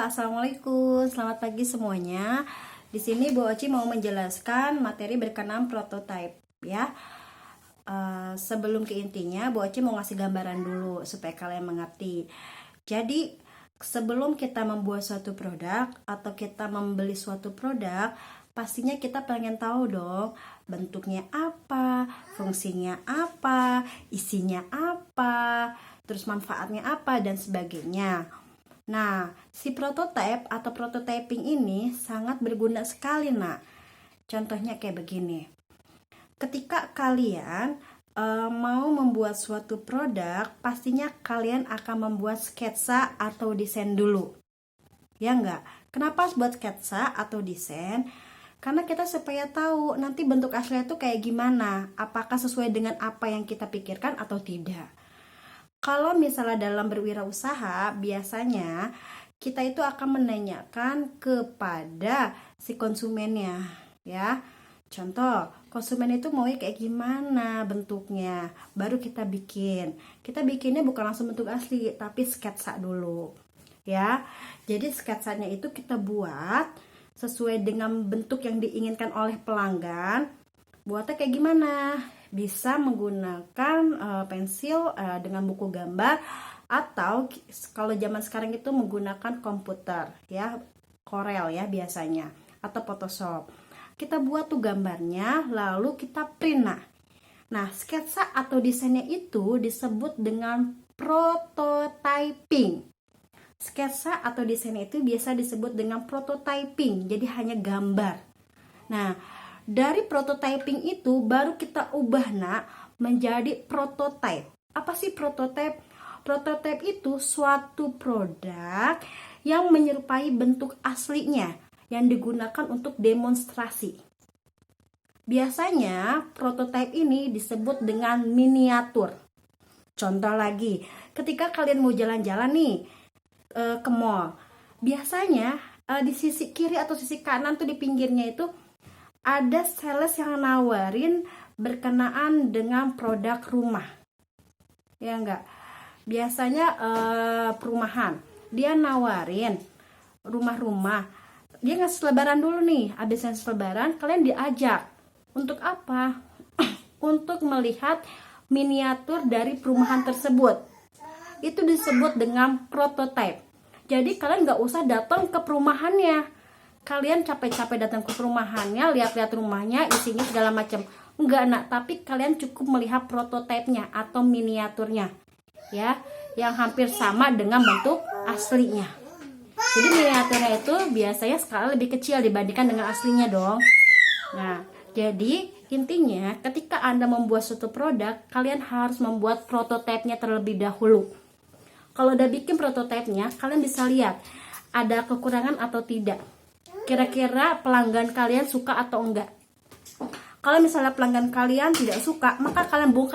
Assalamualaikum, selamat pagi semuanya. Di sini Bu Oci mau menjelaskan materi berkenaan prototype ya. Sebelum ke intinya, Bu Oci mau ngasih gambaran dulu supaya kalian mengerti. Jadi sebelum kita membuat suatu produk atau kita membeli suatu produk, pastinya kita pengen tahu dong bentuknya apa, fungsinya apa, isinya apa, terus manfaatnya apa dan sebagainya. Nah, si prototype atau prototyping ini sangat berguna sekali, nak. Contohnya kayak begini. Ketika kalian mau membuat suatu produk, pastinya kalian akan membuat sketsa atau desain dulu. Ya enggak? Kenapa harus buat sketsa atau desain? Karena kita supaya tahu nanti bentuk aslinya itu kayak gimana, apakah sesuai dengan apa yang kita pikirkan atau tidak. Kalau misalnya dalam berwirausaha, biasanya kita itu akan menanyakan kepada si konsumennya, ya. Contoh, konsumen itu mau kayak gimana bentuknya, baru kita bikin. Kita bikinnya bukan langsung bentuk asli, tapi sketsa dulu, ya. Jadi sketsanya itu kita buat sesuai dengan bentuk yang diinginkan oleh pelanggan. Buatnya kayak gimana? Bisa menggunakan pensil dengan buku gambar, atau kalau zaman sekarang itu menggunakan komputer ya, Corel ya biasanya, atau Photoshop. Kita buat tuh gambarnya, lalu kita print. Nah, sketsa atau desainnya itu disebut dengan prototyping. Sketsa atau desainnya itu biasa disebut dengan prototyping, jadi hanya gambar. Nah, dari prototyping itu baru kita ubah menjadi prototype. Apa sih prototype? Prototype itu suatu produk yang menyerupai bentuk aslinya yang digunakan untuk demonstrasi. Biasanya prototype ini disebut dengan miniatur. Contoh lagi, ketika kalian mau jalan-jalan nih ke mall, biasanya di sisi kiri atau sisi kanan tuh di pinggirnya itu ada sales yang nawarin berkenaan dengan produk rumah, ya enggak? Biasanya perumahan, dia nawarin rumah-rumah. Dia ngasih lebaran dulu nih, habis ngasih lebaran kalian diajak. Untuk apa? Untuk melihat miniatur dari perumahan tersebut. Itu disebut dengan prototype. Jadi kalian nggak usah datang ke perumahannya. Kalian capek-capek datang ke perumahannya, lihat-lihat rumahnya, isinya segala macam. Enggak, nak, tapi kalian cukup melihat prototipenya atau miniaturnya, ya, yang hampir sama dengan bentuk aslinya. Jadi miniaturnya itu biasanya skala lebih kecil dibandingkan dengan aslinya dong. Nah, jadi intinya ketika Anda membuat suatu produk, kalian harus membuat prototipenya terlebih dahulu. Kalau udah bikin prototipenya, kalian bisa lihat ada kekurangan atau tidak. Kira-kira pelanggan kalian suka atau enggak. Kalau misalnya pelanggan kalian tidak suka, maka kalian bongkar